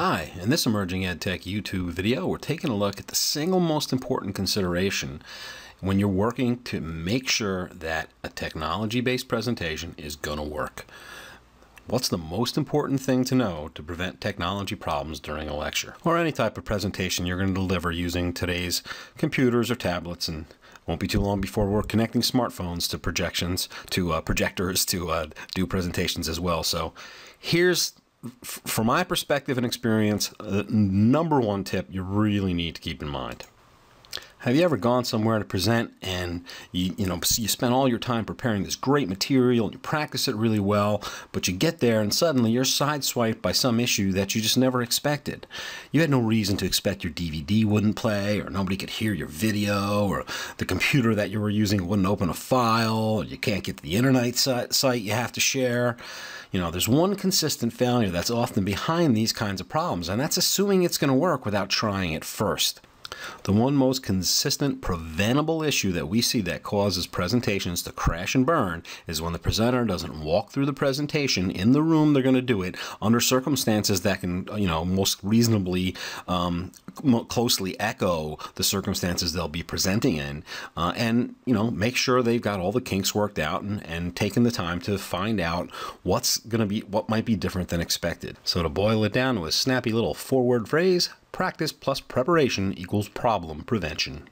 Hi, in this Emerging EdTech YouTube video, we're taking a look at the single most important consideration when you're working to make sure that a technology-based presentation is going to work. What's the most important thing to know to prevent technology problems during a lecture or any type of presentation you're going to deliver using today's computers or tablets? And won't be too long before we're connecting smartphones to projectors to do presentations as well. So here's, from my perspective and experience, the number one tip you really need to keep in mind. Have you ever gone somewhere to present and you spend all your time preparing this great material and you practice it really well, but you get there and suddenly you're sideswiped by some issue that you just never expected? You had no reason to expect your DVD wouldn't play, or nobody could hear your video, or the computer that you were using wouldn't open a file, or you can't get to the internet site you have to share. There's one consistent failure that's often behind these kinds of problems, and that's assuming it's going to work without trying it first. The one most consistent preventable issue that we see that causes presentations to crash and burn is when the presenter doesn't walk through the presentation in the room they're going to do it under circumstances that can, most reasonably closely echo the circumstances they'll be presenting in, and make sure they've got all the kinks worked out and taken the time to find out what might be different than expected. So to boil it down to a snappy little four-word phrase: practice plus preparation equals problem prevention.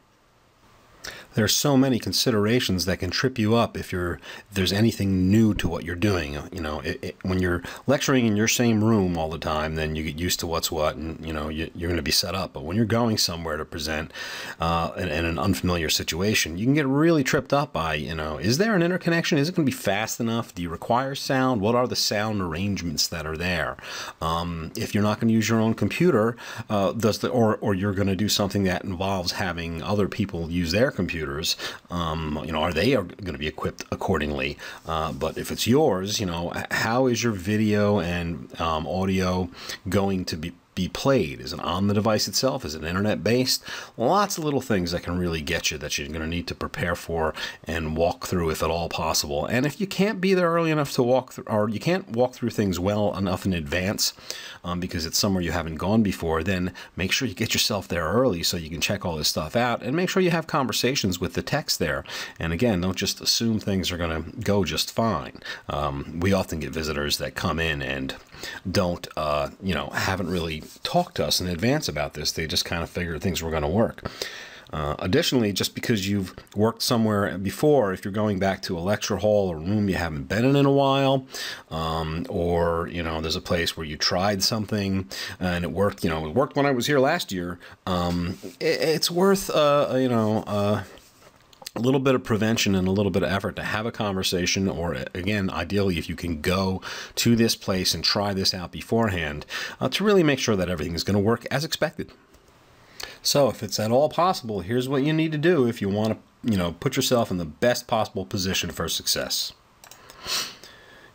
There are so many considerations that can trip you up if there's anything new to what you're doing. When you're lecturing in your same room all the time, then you get used to what's what, and you're going to be set up. But when you're going somewhere to present in an unfamiliar situation, you can get really tripped up by, is there an interconnection? Is it going to be fast enough? Do you require sound? What are the sound arrangements that are there? If you're not going to use your own computer, or you're going to do something that involves having other people use their computers, are they going to be equipped accordingly? But if it's yours, how is your video and audio going to be played? Is it on the device itself? Is it internet-based? Lots of little things that can really get you that you're going to need to prepare for and walk through if at all possible. And if you can't be there early enough to walk through, or you can't walk through things well enough in advance because it's somewhere you haven't gone before, then make sure you get yourself there early so you can check all this stuff out, and make sure you have conversations with the text there. And again, don't just assume things are going to go just fine. We often get visitors that come in and don't, haven't really talked to us in advance about this. They just kind of figure things were going to work. Additionally, just because you've worked somewhere before, if you're going back to a lecture hall or room you haven't been in a while, or there's a place where you tried something and it worked, it worked when I was here last year, it's worth a little bit of prevention and a little bit of effort to have a conversation, or again, ideally, if you can go to this place and try this out beforehand, to really make sure that everything is going to work as expected. So if it's at all possible, here's what you need to do if you want to, put yourself in the best possible position for success.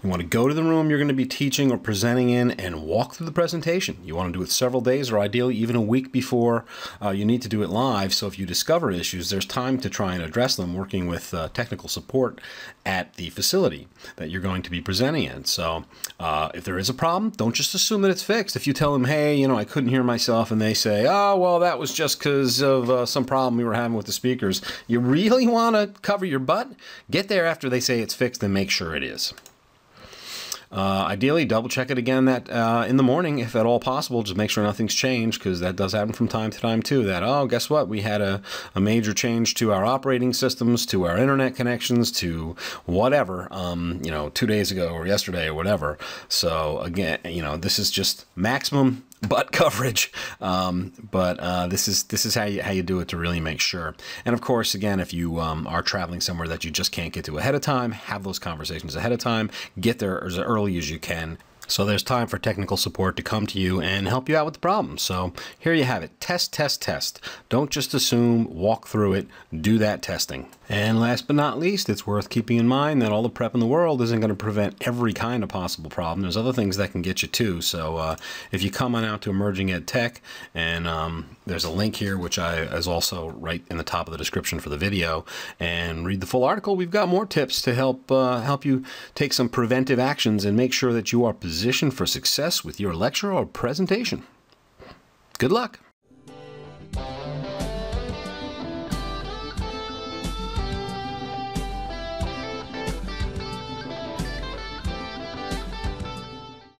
You want to go to the room you're going to be teaching or presenting in and walk through the presentation. You want to do it several days, or ideally even a week before you need to do it live. So if you discover issues, there's time to try and address them, working with technical support at the facility that you're going to be presenting in. So if there is a problem, don't just assume that it's fixed. If you tell them, hey, I couldn't hear myself, and they say, oh, well, that was just because of some problem we were having with the speakers, you really want to cover your butt? Get there after they say it's fixed and make sure it is. Ideally, double check it again in the morning, if at all possible. Just make sure nothing's changed, because that does happen from time to time too. That, oh, guess what? We had a major change to our operating systems, to our internet connections, to whatever, 2 days ago or yesterday or whatever. So again, this is just maximum butt coverage, but this is how you do it to really make sure. And of course, again, if you are traveling somewhere that you just can't get to ahead of time, have those conversations ahead of time. Get there as early as you can, so there's time for technical support to come to you and help you out with the problem. So here you have it. Test, test, test. Don't just assume, walk through it, do that testing. And last but not least, it's worth keeping in mind that all the prep in the world isn't going to prevent every kind of possible problem. There's other things that can get you too. So if you come on out to Emerging EdTech, and there's a link here, which is also right in the top of the description for the video, and read the full article, we've got more tips to help you take some preventive actions and make sure that you are positioned for success with your lecture or presentation. Good luck.